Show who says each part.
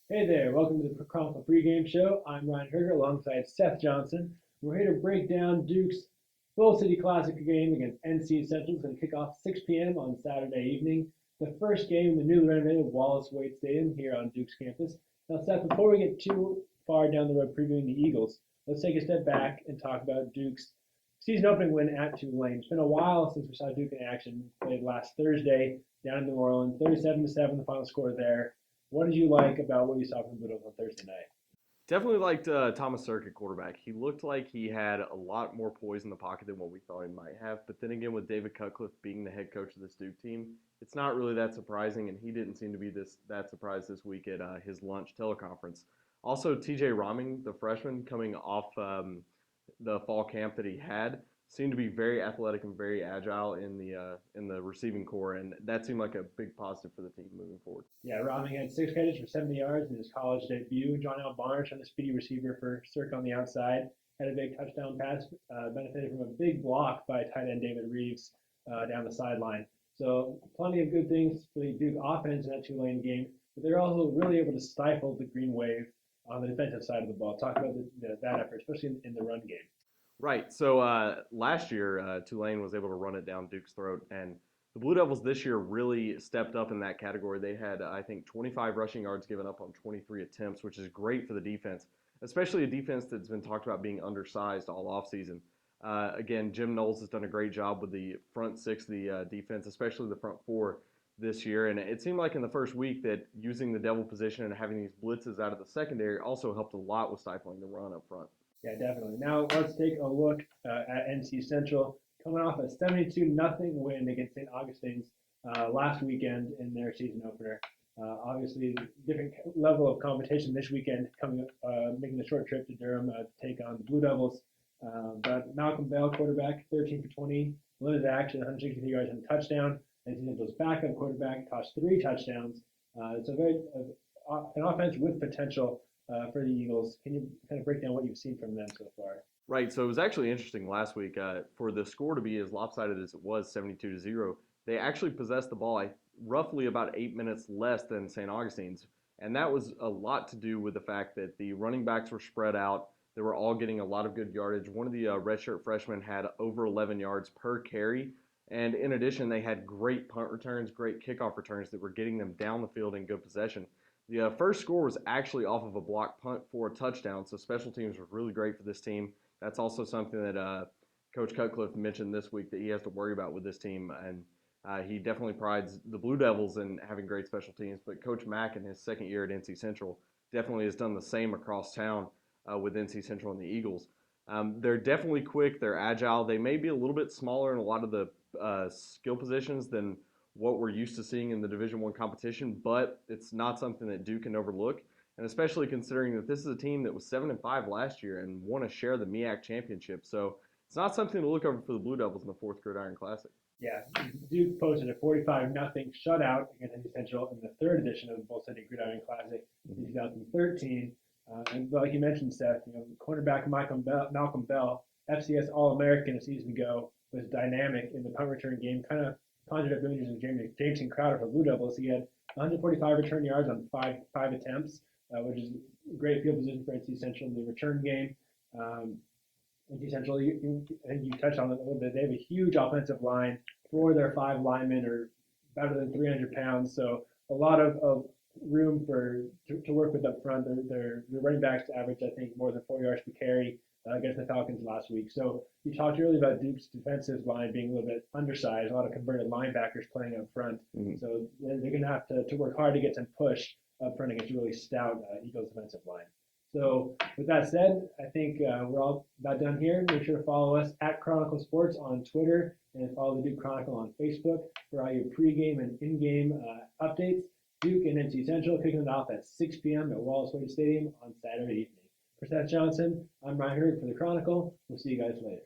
Speaker 1: Hey there, welcome to the Chronicle Pregame Show. I'm Ryan Hoerger alongside Seth Johnson. We're here to break down Duke's Bull City Classic game against NC Central. It's going to kick off 6 p.m. on Saturday evening. The first game in the newly renovated Wallace Wade Stadium here on Duke's campus. Now, Seth, before we get too far down the road previewing the Eagles, let's take a step back and talk about Duke's season opening win at Tulane. It's been a while since we saw Duke in action. Played last Thursday down in New Orleans, 37-7, the final score there. What did you like about what you saw from Blue Devils on Thursday night?
Speaker 2: Definitely liked Thomas Sirk at quarterback. He looked like he had a lot more poise in the pocket than what we thought he might have. But then again, with David Cutcliffe being the head coach of this Duke team, it's not really that surprising, and he didn't seem to be that surprised this week at his lunch teleconference. Also, T.J. Roming, the freshman coming off the fall camp that he had, seemed to be very athletic and very agile in the receiving core, and that seemed like a big positive for the team moving forward.
Speaker 1: Yeah, Romney had 6 catches for 70 yards in his college debut. John L. Barnes, on the speedy receiver for Cirque on the outside, had a big touchdown pass, benefited from a big block by tight end David Reeves down the sideline. So plenty of good things for the Duke offense in that Tulane game, but they're also really able to stifle the Green Wave on the defensive side of the ball. Talk about that effort, especially in the run game.
Speaker 2: Right. So last year, Tulane was able to run it down Duke's throat, and the Blue Devils this year really stepped up in that category. They had, I think, 25 rushing yards given up on 23 attempts, which is great for the defense, especially a defense that's been talked about being undersized all offseason. Again, Jim Knowles has done a great job with the front six of the defense, especially the front four this year. And it seemed like in the first week that using the devil position and having these blitzes out of the secondary also helped a lot with stifling the run up front.
Speaker 1: Yeah, definitely. Now let's take a look at NC Central coming off a 72-0 win against St. Augustine's last weekend in their season opener. Obviously, different level of competition this weekend, making the short trip to Durham to take on the Blue Devils. But Malcolm Bell, quarterback, 13 for 20, limited action, 163 yards and a touchdown. NC Central's backup quarterback tossed 3 touchdowns. It's a very an offense with potential for the Eagles. Can you kind of break down what you've seen from them so far?
Speaker 2: Right. So it was actually interesting last week for the score to be as lopsided as it was, 72-0. They actually possessed the ball roughly about 8 minutes less than St. Augustine's, and that was a lot to do with the fact that the running backs were spread out. They were all getting a lot of good yardage. One of the redshirt freshmen had over 11 yards per carry, and in addition, they had great punt returns, great kickoff returns that were getting them down the field in good possession. The first score was actually off of a block punt for a touchdown, so special teams were really great for this team. That's also something that Coach Cutcliffe mentioned this week that he has to worry about with this team, and he definitely prides the Blue Devils in having great special teams. But Coach Mack in his second year at NC Central definitely has done the same across town with NC Central and the Eagles. They're definitely quick. They're agile. They may be a little bit smaller in a lot of the skill positions than what we're used to seeing in the Division I competition, but it's not something that Duke can overlook, and especially considering that this is a team that was 7-5 last year and won a share of the MEAC championship. So it's not something to look over for the Blue Devils in the fourth Gridiron Classic.
Speaker 1: Yeah, Duke posted a 45-0 shutout against NC Central in the third edition of the Bull City Gridiron Classic in 2013. And like you mentioned, Seth, cornerback Malcolm Bell, FCS All-American a season ago, was dynamic in the punt return game, kind of conjured up images of Jameson Crowder for Blue Devils. He had 145 return yards on five attempts, which is great field position for NC Central in the return game. NC Central, I think you touched on it a little bit. They have a huge offensive line. 4 of their 5 linemen are better than 300 pounds, so a lot of room to work with up front. Their running backs average, I think, more than 4 yards per carry against the Falcons last week. So you talked earlier about Duke's defensive line being a little bit undersized, a lot of converted linebackers playing up front. Mm-hmm. So they're going to have to work hard to get some push up front against a really stout Eagles defensive line. So with that said, I think we're all about done here. Make sure to follow us at Chronicle Sports on Twitter and follow the Duke Chronicle on Facebook for all your pregame and in-game updates. Duke and NC Central kicking it off at 6 p.m. at Wallace Wade Stadium on Saturday evening. For Seth Johnson, I'm Ryan Hoerger for the Chronicle. We'll see you guys later.